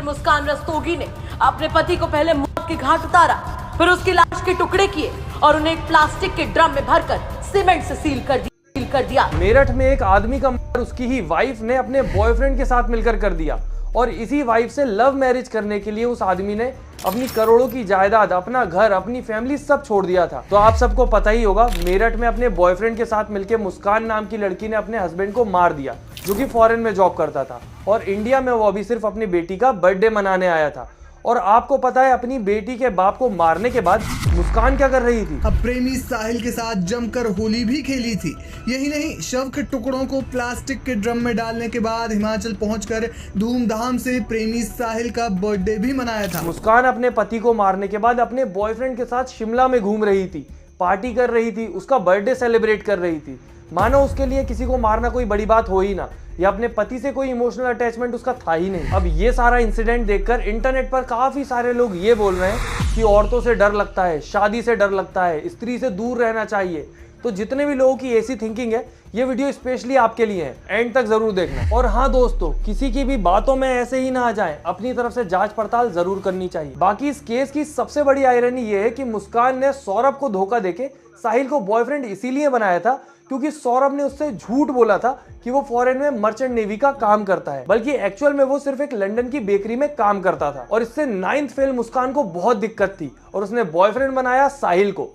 मुस्कान रस्तोगी ने अपने पति को पहले मौत के घाट उतारा, फिर उसकी लाश के टुकड़े किए और उन्हें एक प्लास्टिक के ड्रम में भरकर सीमेंट से सील कर दिया। मेरठ में एक आदमी का मर्डर उसकी ही वाइफ ने अपने बॉयफ्रेंड के साथ मिलकर कर दिया और इसी वाइफ से लव मैरिज करने के लिए उस आदमी ने अपनी करोड़ों की जायदाद, अपना घर, अपनी फैमिली सब छोड़ दिया था। तो आप सबको पता ही होगा, मेरठ में अपने बॉयफ्रेंड के साथ मिलकर मुस्कान नाम की लड़की ने अपने हस्बैंड को मार दिया, जो कि फॉरेन में जॉब करता था और इंडिया में वो अभी सिर्फ अपनी बेटी का बर्थडे मनाने आया था। और आपको पता है, अपनी बेटी के बाप को मारने के बाद मुस्कान क्या कर रही थी? अब प्रेमी साहिल के साथ जमकर होली भी खेली थी। यही नहीं, शव के टुकड़ों को प्लास्टिक के ड्रम में डालने के बाद हिमाचल पहुंचकर धूमधाम से प्रेमी साहिल का बर्थडे भी मनाया था। मुस्कान अपने पति को मारने के बाद अपने बॉयफ्रेंड के साथ शिमला में घूम रही थी, पार्टी कर रही थी, उसका बर्थडे सेलिब्रेट कर रही थी। मानो उसके लिए किसी को मारना कोई बड़ी बात हो ही ना, या अपने पति से कोई इमोशनल अटैचमेंट उसका था ही नहीं। अब ये सारा इंसिडेंट देखकर इंटरनेट पर काफी सारे लोग ये बोल रहे हैं कि औरतों से डर लगता है, शादी से डर लगता है, स्त्री से दूर रहना चाहिए। तो जितने भी लोगों की ऐसी थिंकिंग है, ये वीडियो स्पेशली आपके लिए है, एंड तक जरूर देखना। और हाँ दोस्तों, किसी की भी बातों में ऐसे ही ना आ जाए, अपनी तरफ से जांच पड़ताल जरूर करनी चाहिए। बाकी इस केस की सबसे बड़ी आयरनी ये है कि मुस्कान ने सौरभ को धोखा देके साहिल को बॉयफ्रेंड इसीलिए बनाया था क्योंकि सौरभ ने उससे झूठ बोला था कि वो फॉरेन में मर्चेंट नेवी का काम करता है, बल्कि एक्चुअल में वो सिर्फ एक लंदन की बेकरी में काम करता था। और इससे 9th फेल मुस्कान को बहुत दिक्कत थी और उसने बॉयफ्रेंड बनाया साहिल को,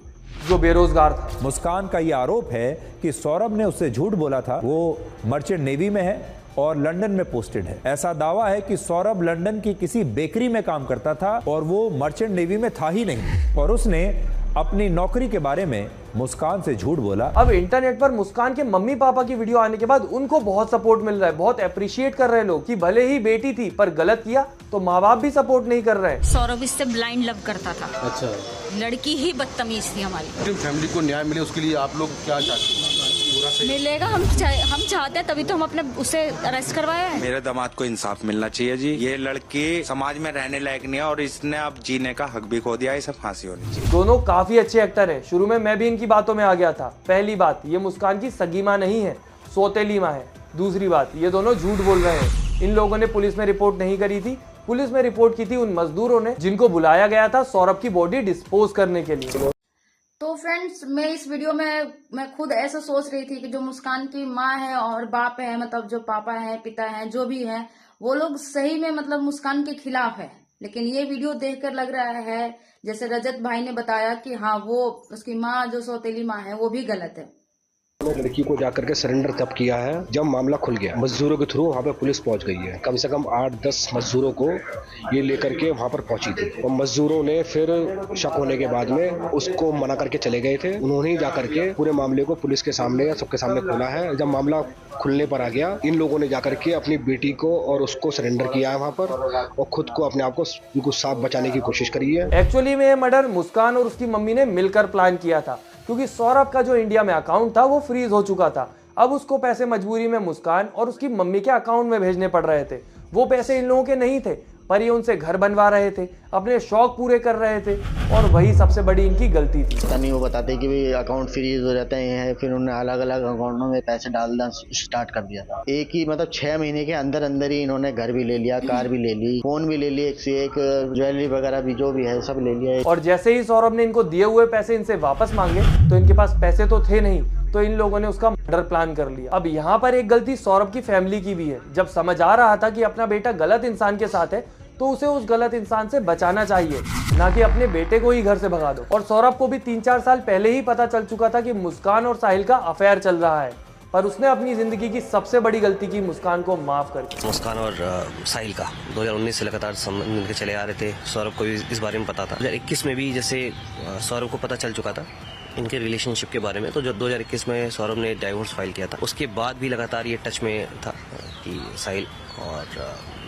जो बेरोजगार था। मुस्कान का ये आरोप है कि सौरभ ने उससे झूठ बोला था, वो मर्चेंट नेवी में है और लंदन में पोस्टेड है। ऐसा दावा है कि सौरभ लंदन की किसी बेकरी में काम करता था और वो मर्चेंट नेवी में था ही नहीं, और उसने अपनी नौकरी के बारे में मुस्कान से झूठ बोला। अब इंटरनेट पर मुस्कान के मम्मी पापा की वीडियो आने के बाद उनको बहुत सपोर्ट मिल रहा है, बहुत अप्रिशिएट कर रहे हैं लोग कि भले ही बेटी थी पर गलत किया तो माँ बाप भी सपोर्ट नहीं कर रहे हैं। सौरभ इससे ब्लाइंड लव करता था। अच्छा, लड़की ही बदतमीज थी हमारी। फैमिली को न्याय मिले उसके लिए आप लोग क्या चाहते हैं? मिलेगा, हम चाहते हैं, तभी तो हम अपने उसे अरेस्ट करवाया है। मेरे दामाद को इंसाफ मिलना चाहिए जी। ये लड़की समाज में रहने लायक नहीं है और इसने अब जीने का हक भी खो दिया, इसे फांसी होनी चाहिए। दोनों काफी अच्छे एक्टर हैं। शुरू में मैं भी इनकी बातों में आ गया था। पहली बात, ये मुस्कान की सगी मां नहीं है, सौतेली मां है। दूसरी बात, ये दोनों झूठ बोल रहे हैं। इन लोगों ने पुलिस में रिपोर्ट नहीं करी थी। पुलिस में रिपोर्ट की थी उन मजदूरों ने जिनको बुलाया गया था सौरभ की बॉडी डिस्पोज करने के लिए। तो फ्रेंड्स, मैं इस वीडियो में मैं खुद ऐसा सोच रही थी कि जो मुस्कान की माँ है और बाप है, मतलब जो पापा है, पिता है, जो भी है, वो लोग सही में मतलब मुस्कान के खिलाफ है। लेकिन ये वीडियो देखकर लग रहा है, जैसे रजत भाई ने बताया, कि हाँ, वो उसकी माँ जो सौतेली माँ है वो भी गलत है। लड़की को जाकर के सरेंडर तब किया है जब मामला खुल गया। मजदूरों के थ्रू वहाँ पे पुलिस पहुँच गई है। कम से कम 8-10 मजदूरों को ये लेकर के वहाँ पर पहुंची थी और मजदूरों ने फिर शक होने के बाद में उसको मना करके चले गए थे। उन्होंने ही जाकर के पूरे मामले को पुलिस के सामने या सबके सामने खोला है। जब मामला खुलने पर आ गया, इन लोगों ने जाकर के अपनी बेटी को और उसको सरेंडर किया है वहाँ पर और खुद को अपने आप को बिल्कुल साफ बचाने की कोशिश करी है। एक्चुअली में ये मर्डर मुस्कान और उसकी मम्मी ने मिलकर प्लान किया था, क्योंकि सौरभ का जो इंडिया में अकाउंट था वो फ्रीज हो चुका था। अब उसको पैसे मजबूरी में मुस्कान और उसकी मम्मी के अकाउंट में भेजने पड़ रहे थे। वो पैसे इन लोगों के नहीं थे, पर ये उनसे घर बनवा रहे थे, अपने शौक पूरे कर रहे थे, और वही सबसे बड़ी इनकी गलती थी। तभी वो बताते कि भाई अकाउंट फ्रीज हो जाते हैं, फिर उन्होंने अलग अलग अकाउंटों में पैसे डालना स्टार्ट कर दिया था। एक ही मतलब 6 महीने के अंदर अंदर ही इन्होंने घर भी ले लिया, कार भी ले ली, फोन भी ले लिया, एक से एक ज्वेलरी वगैरह भी जो भी है सब ले लिया। और जैसे ही सौरभ ने इनको दिए हुए पैसे इनसे वापस मांगे तो इनके पास पैसे तो थे नहीं, तो इन लोगों ने उसका मर्डर प्लान कर लिया। अब यहाँ पर एक गलती सौरभ की फैमिली की भी है। जब समझ आ रहा था कि अपना बेटा गलत इंसान के साथ है तो उसे उस गलत इंसान से बचाना चाहिए, ना कि अपने बेटे को ही घर से भगा दो। और सौरभ को भी 3-4 साल पहले ही पता चल चुका था कि मुस्कान और साहिल का अफेयर चल रहा है, पर उसने अपनी जिंदगी की सबसे बड़ी गलती की, मुस्कान को माफ कर दिया। मुस्कान और साहिल का 2019 से लगातार संबंध के चले आ रहे थे। सौरभ को भी इस बारे में पता था। 2021 में भी जैसे सौरभ को पता चल चुका था इनके रिलेशनशिप के बारे में, तो जब 2021 में सौरभ ने डाइवोर्स फाइल किया था, उसके बाद भी लगातार ये टच में था कि साहिल, और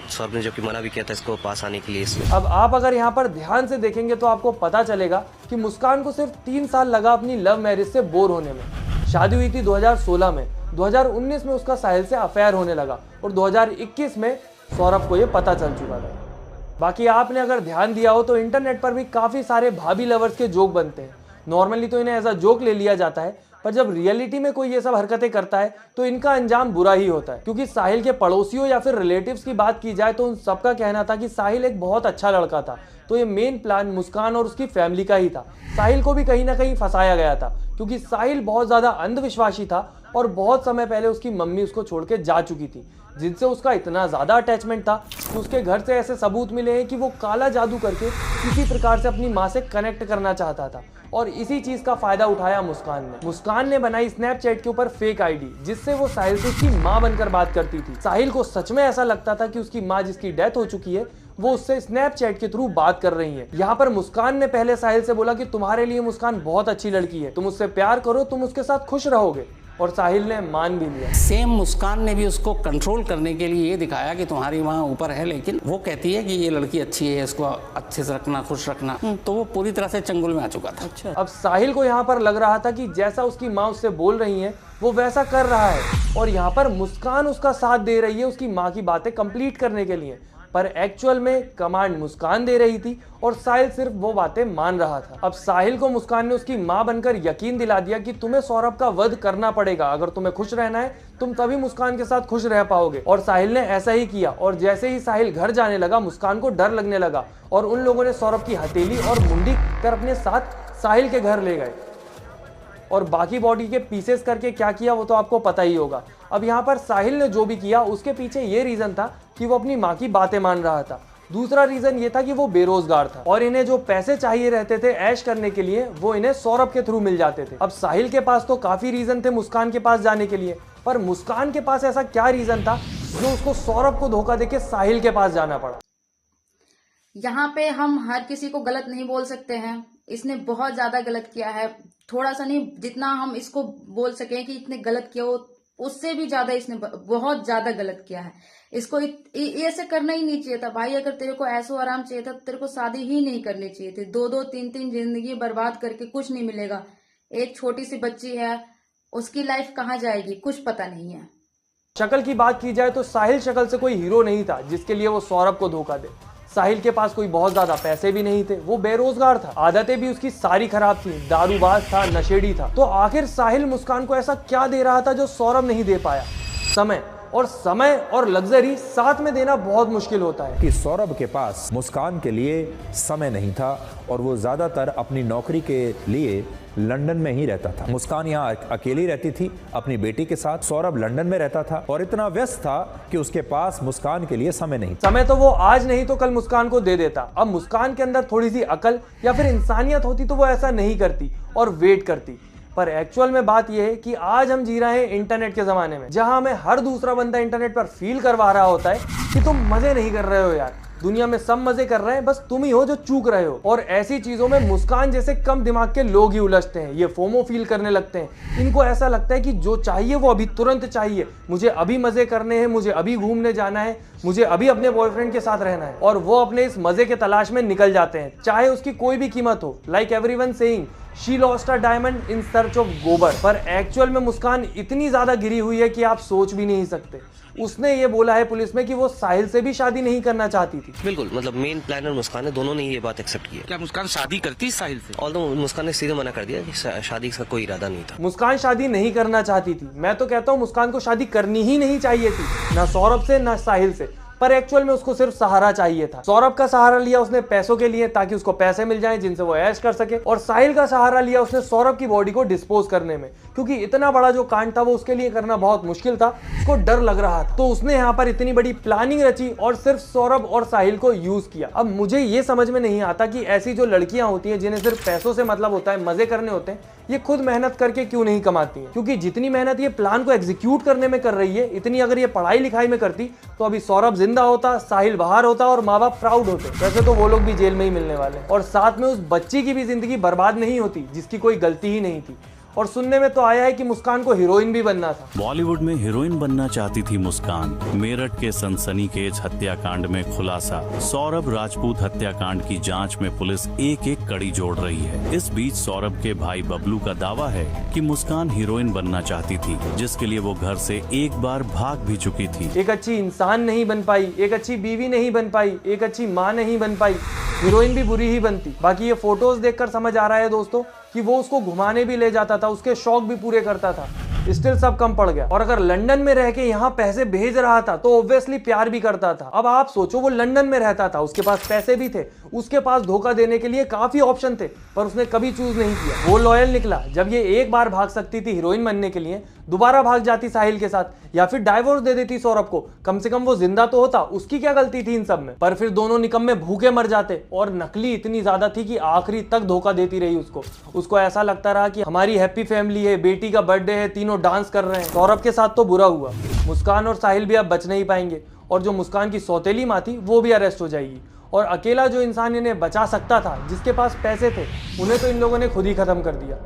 सौरभ ने जबकि मना भी किया था इसको पास आने के लिए इसमें। अब आप अगर यहाँ पर ध्यान से देखेंगे तो आपको पता चलेगा कि मुस्कान को सिर्फ 3 साल लगा अपनी लव मैरिज से बोर होने में। शादी हुई थी 2016 में, 2019 में उसका साहिल से अफेयर होने लगा और 2021 में सौरभ को ये पता चल चुका था। बाकी आपने अगर ध्यान दिया हो तो इंटरनेट पर भी काफी सारे भाभी लवर्स के जोक बनते हैं। नॉर्मली तो इन्हें एज अ जोक ले लिया जाता है, पर जब रियलिटी में कोई ये सब हरकतें करता है तो इनका अंजाम बुरा ही होता है। क्योंकि साहिल के पड़ोसियों या फिर रिलेटिव्स की बात की जाए तो उन सबका कहना था कि साहिल एक बहुत अच्छा लड़का था, तो ये मेन प्लान मुस्कान और उसकी फैमिली का ही था। साहिल को भी कहीं ना कहीं फंसाया गया था क्योंकि साहिल बहुत ज्यादा अंधविश्वासी था और बहुत समय पहले उसकी मम्मी उसको छोड़ के जा चुकी थी, जिनसे उसका इतना ज्यादा अटैचमेंट था कि उसके घर से ऐसे सबूत मिले हैं कि वो काला जादू करके किसी प्रकार से अपनी माँ से कनेक्ट करना चाहता था और इसी चीज का फायदा उठाया मुस्कान ने बनाई स्नैपचैट के ऊपर फेक आईडी, जिससे वो साहिल से उसकी माँ बनकर बात करती थी। साहिल को सच में ऐसा लगता था कि उसकी माँ जिसकी डेथ हो चुकी है वो उससे स्नैपचैट के थ्रू बात कर रही है। यहाँ पर मुस्कान ने पहले साहिल से बोला कि तुम्हारे लिए मुस्कान बहुत अच्छी लड़की है, तुम उससे प्यार करो, तुम उसके साथ खुश रहोगे, और साहिल ने मान भी लिया। सेम मुस्कान ने भी उसको कंट्रोल करने के लिए ये दिखाया कि तुम्हारी माँ ऊपर है, लेकिन वो कहती है कि ये लड़की अच्छी है, इसको अच्छे से रखना, खुश रखना, तो वो पूरी तरह से चंगुल में आ चुका था। अच्छा। अब साहिल को यहाँ पर लग रहा था कि जैसा उसकी माँ उससे बोल रही है वो वैसा कर रहा है और यहाँ पर मुस्कान उसका साथ दे रही है उसकी माँ की बातें कंप्लीट करने के लिए, पर एक्चुअल में कमांड मुस्कान दे रही थी और साहिल सिर्फ वो बातें मान रहा था। अब साहिल को मुस्कान ने उसकी माँ बनकर यकीन दिला दिया कि तुम्हें सौरभ का वध करना पड़ेगा, अगर तुम्हें खुश रहना है तुम तभी मुस्कान के साथ खुश रह पाओगे। और साहिल ने ऐसा ही किया और जैसे ही साहिल घर जाने लगा मुस्कान को डर लगने लगा और उन लोगों ने सौरभ की हथेली और मुंडी कर अपने साथ साहिल के घर ले गए और बाकी बॉडी के पीसेस करके क्या किया वो तो आपको पता ही होगा। अब यहाँ पर साहिल ने जो भी किया उसके पीछे ये रीजन था कि वो अपनी माँ की बातें मान रहा था। दूसरा रीजन ये था कि वो बेरोजगार था और इन्हें जो पैसे चाहिए रहते थे ऐश करने के लिए वो इन्हें सौरभ के थ्रू मिल जाते थे। अब साहिल के पास तो काफी रीजन थे मुस्कान के पास जाने के लिए, पर मुस्कान के पास ऐसा क्या रीजन था जो उसको सौरभ को धोखा देके साहिल के पास जाना पड़ा। यहाँ पे हम हर किसी को गलत नहीं बोल सकते हैं, इसने बहुत ज्यादा गलत किया है, थोड़ा सा नहीं, जितना हम इसको बोल सके कि इतने गलत किया हो उससे भी ज्यादा इसने बहुत ज्यादा गलत किया है। इसको ऐसे करना ही नहीं चाहिए था भाई। अगर तेरे को ऐसो आराम चाहिए था तो तेरे को शादी ही नहीं करनी चाहिए थी। 2-2 3-3 जिंदगी बर्बाद करके कुछ नहीं मिलेगा। एक छोटी सी बच्ची है, उसकी लाइफ कहाँ जाएगी कुछ पता नहीं है। शक्ल की बात की जाए तो साहिल शक्ल से कोई हीरो नहीं था जिसके लिए वो सौरभ को धोखा दे। साहिल के पास कोई बहुत ज्यादा पैसे भी नहीं थे, वो बेरोजगार था, आदतें भी उसकी सारी खराब थी, दारूबाज था, नशेड़ी था। तो आखिर साहिल मुस्कान को ऐसा क्या दे रहा था जो सौरभ नहीं दे पाया? समय और लग्जरी साथ में देना बहुत मुश्किल होता है। कि सौरभ के पास मुस्कान के लिए समय नहीं था और वो ज्यादातर अपनी नौकरी के लिए लंदन में ही रहता था। मुस्कान यहाँ अकेली रहती थी अपनी बेटी के साथ। सौरभ लंदन में रहता था और इतना व्यस्त था कि उसके पास मुस्कान के लिए समय नहीं था। समय तो वो आज नहीं तो कल मुस्कान को दे देता। अब मुस्कान के अंदर थोड़ी सी अकल या फिर इंसानियत होती तो वो ऐसा नहीं करती और वेट करती। पर एक्चुअल में बात यह है कि आज हम जी रहे हैं इंटरनेट के जमाने में, जहां हमें हर दूसरा बंदा इंटरनेट पर फील करवा रहा होता है कि तुम मजे नहीं कर रहे हो यार, दुनिया में सब मजे कर रहे हैं, बस तुम ही हो जो चूक रहे हो। और ऐसी चीजों में मुस्कान जैसे कम दिमाग के लोग ही उलझते हैं। ये फोमो फील करने लगते हैं। इनको ऐसा लगता है कि जो चाहिए वो अभी तुरंत चाहिए, मुझे अभी मजे करने हैं, मुझे अभी घूमने जाना है, मुझे अभी अपने बॉयफ्रेंड के साथ रहना है, और वो अपने इस मजे के तलाश में निकल जाते हैं, चाहे उसकी कोई भी कीमत हो। Like everyone saying she lost a diamond in search of गोबर। पर एक्चुअल में मुस्कान इतनी ज्यादा गिरी हुई है कि आप सोच भी नहीं सकते। उसने ये बोला है पुलिस में कि वो साहिल से भी शादी नहीं करना चाहती थी। बिल्कुल, मतलब मेन प्लानर मुस्कान है, दोनों ने ये बात एक्सेप्ट की है। क्या मुस्कान शादी करती साहिल से? ऑल्दो मुस्कान ने सीधे मना कर दिया कि शादी का कोई इरादा नहीं था। मुस्कान शादी नहीं करना चाहती थी। मैं तो कहता हूँ मुस्कान को शादी करनी ही नहीं चाहिए थी, ना सौरभ से ना साहिल से। पर एक्चुअल में उसको सिर्फ सहारा चाहिए था। सौरभ का सहारा लिया उसने पैसों के लिए ताकि उसको पैसे मिल जाएं जिनसे वो ऐश कर सके, और साहिल का सहारा लिया उसने सौरभ की बॉडी को डिस्पोज करने में, क्योंकि इतना बड़ा जो कांड था वो उसके लिए करना बहुत मुश्किल था, उसको डर लग रहा था। तो उसने यहाँ पर इतनी बड़ी प्लानिंग रची और सिर्फ सौरभ और साहिल को यूज किया। अब मुझे ये समझ में नहीं आता कि ऐसी जो लड़कियां होती हैं जिन्हें सिर्फ पैसों से मतलब होता है, मजे करने होते हैं, ये खुद मेहनत करके क्यों नहीं कमाती हैं? क्योंकि जितनी मेहनत ये प्लान को एग्जीक्यूट करने में कर रही है, इतनी अगर ये पढ़ाई लिखाई में करती तो अभी सौरभ जिंदा होता, साहिल बाहर होता और माँ बाप प्राउड होते। वैसे तो वो लोग भी जेल में ही मिलने वाले, और साथ में उस बच्ची की भी जिंदगी बर्बाद नहीं होती जिसकी कोई गलती ही नहीं थी। और सुनने में तो आया है कि मुस्कान को हीरोइन भी बनना था। बॉलीवुड में हीरोइन बनना चाहती थी मुस्कान। मेरठ के सनसनीखेज हत्याकांड में खुलासा। सौरभ राजपूत हत्याकांड की जांच में पुलिस एक एक कड़ी जोड़ रही है। इस बीच सौरभ के भाई बबलू का दावा है कि मुस्कान हीरोइन बनना चाहती थी, जिसके लिए वो घर से एक बार भाग भी चुकी थी। एक अच्छी इंसान नहीं बन पाई, एक अच्छी बीवी नहीं बन पाई, एक अच्छी माँ नहीं बन पाई, हीरोइन भी बुरी ही बनती। बाकी ये फोटोज देखकर समझ आ रहा है दोस्तों कि वो उसको घुमाने भी ले जाता था, उसके शौक भी पूरे करता था। स्टिल सब कम पड़ गया। और अगर लंदन में रह के यहाँ पैसे भेज रहा था तो ऑब्वियसली प्यार भी करता था। अब आप सोचो, वो लंदन में रहता था, उसके पास पैसे भी थे, उसके पास धोखा देने के लिए काफी ऑप्शन थे, पर उसने कभी चूज नहीं किया। वो लॉयल निकला। जब ये एक बार भाग सकती थी हीरोइन बनने के लिए, दोबारा भाग जाती साहिल के साथ, या फिर डाइवोर्स दे देती सौरभ को, कम से कम वो जिंदा तो होता। उसकी क्या गलती थी इन सब में? पर फिर दोनों निकम्मे भूखे मर जाते। और नकली इतनी ज्यादा थी कि आखिरी तक धोखा देती रही उसको ऐसा लगता रहा कि हमारी हैप्पी फैमिली है, बेटी का बर्थडे है, तीनों डांस कर रहे हैं। सौरभ के साथ तो बुरा हुआ। मुस्कान और साहिल भी अब बच नहीं पाएंगे, और जो मुस्कान की सौतेली माँ थी वो भी अरेस्ट हो जाएगी। और अकेला जो इंसान इन्हें बचा सकता था, जिसके पास पैसे थे, उन्हें तो इन लोगों ने खुद ही खत्म कर दिया।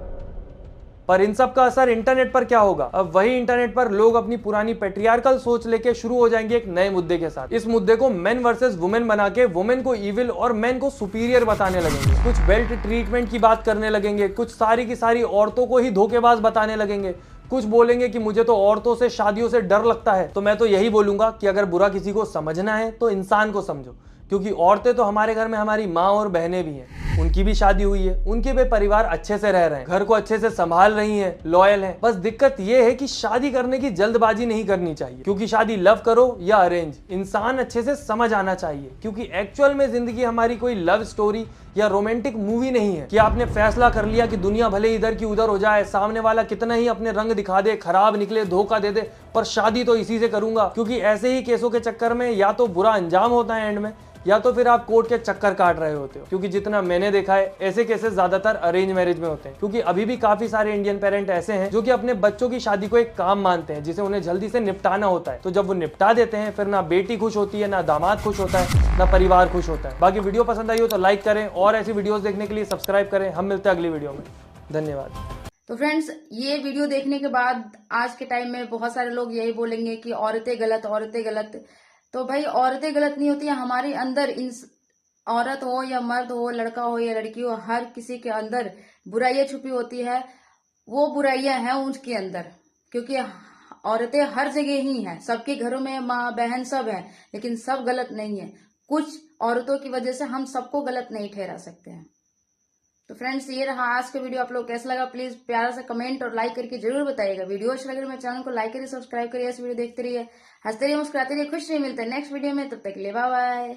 पर इन सब का असर इंटरनेट पर क्या होगा? अब वही इंटरनेट पर लोग अपनी पुरानी पेट्रियार्कल सोच लेके शुरू हो जाएंगे एक नए मुद्दे के साथ। इस मुद्दे को मेन वर्सेस वुमेन बना के वुमेन को इविल और मेन को सुपीरियर बताने लगेंगे। कुछ बेल्ट ट्रीटमेंट की बात करने लगेंगे, कुछ सारी की सारी औरतों को ही धोखेबाज बताने लगेंगे, कुछ बोलेंगे कि मुझे तो औरतों से, शादियों से डर लगता है। तो मैं तो यही बोलूंगा कि अगर बुरा किसी को समझना है तो इंसान को समझो, क्योंकि औरतें तो हमारे घर में हमारी माँ और बहनें भी हैं। उनकी भी शादी हुई है, उनके भी परिवार अच्छे से रह रहे हैं, घर को अच्छे से संभाल रही हैं, लॉयल हैं। बस दिक्कत ये है कि शादी करने की जल्दबाजी नहीं करनी चाहिए, क्योंकि शादी लव करो या अरेंज, इंसान अच्छे से समझ आना चाहिए। क्योंकि एक्चुअल में जिंदगी हमारी कोई लव स्टोरी या रोमांटिक मूवी नहीं है कि आपने फैसला कर लिया कि दुनिया भले इधर की उधर हो जाए, सामने वाला कितना ही अपने रंग दिखा दे, खराब निकले, धोखा दे दे, पर शादी तो इसी से करूंगा। क्योंकि ऐसे ही केसों के चक्कर में या तो बुरा अंजाम होता है एंड में, या तो फिर आप कोर्ट के चक्कर काट रहे होते हो। क्योंकि जितना मैंने देखा है, ऐसे केसेस ज्यादातर अरेंज मैरिज में होते हैं। क्योंकि अभी भी काफी सारे इंडियन पेरेंट ऐसे हैं जो कि अपने बच्चों की शादी को एक काम मानते हैं, जिसे उन्हें जल्दी से निपटाना होता है। तो जब वो निपटा देते हैं, फिर ना बेटी खुश होती है, ना दामाद खुश होता है, ना परिवार खुश होता है। बाकी वीडियो पसंद आई हो तो लाइक करें, और ऐसी वीडियोस देखने के लिए सब्सक्राइब करें। हम मिलते हैं अगली वीडियो में। धन्यवाद। तो फ्रेंड्स, ये वीडियो देखने के बाद आज के टाइम में बहुत सारे लोग यही बोलेंगे कि औरतें गलत, औरतें गलत। तो भाई, औरतें गलत नहीं होती है। हमारे अंदर औरत हो या मर्द हो, लड़का हो या लड़की हो, हर किसी के अंदर बुराइयां छुपी होती है। वो बुराइयां हैं उनके अंदर, क्योंकि औरतें हर जगह ही हैं, सबके घरों में माँ बहन सब है, लेकिन सब गलत नहीं है। कुछ औरतों की वजह से हम सबको गलत नहीं ठहरा सकते हैं। तो फ्रेंड्स, ये रहा आज का वीडियो। आप लोग कैसा लगा प्लीज प्यारा सा कमेंट और लाइक करके जरूर बताइएगा। वीडियो अच्छा लगे मेरे चैनल को लाइक करिए, सब्सक्राइब करिए, ऐसे वीडियो देखते रहिए, हंसते रहिए, मुस्कुराते रहिए, खुश रहिए। मिलते हैं नेक्स्ट वीडियो में, तब तक के लिए बाय बाय।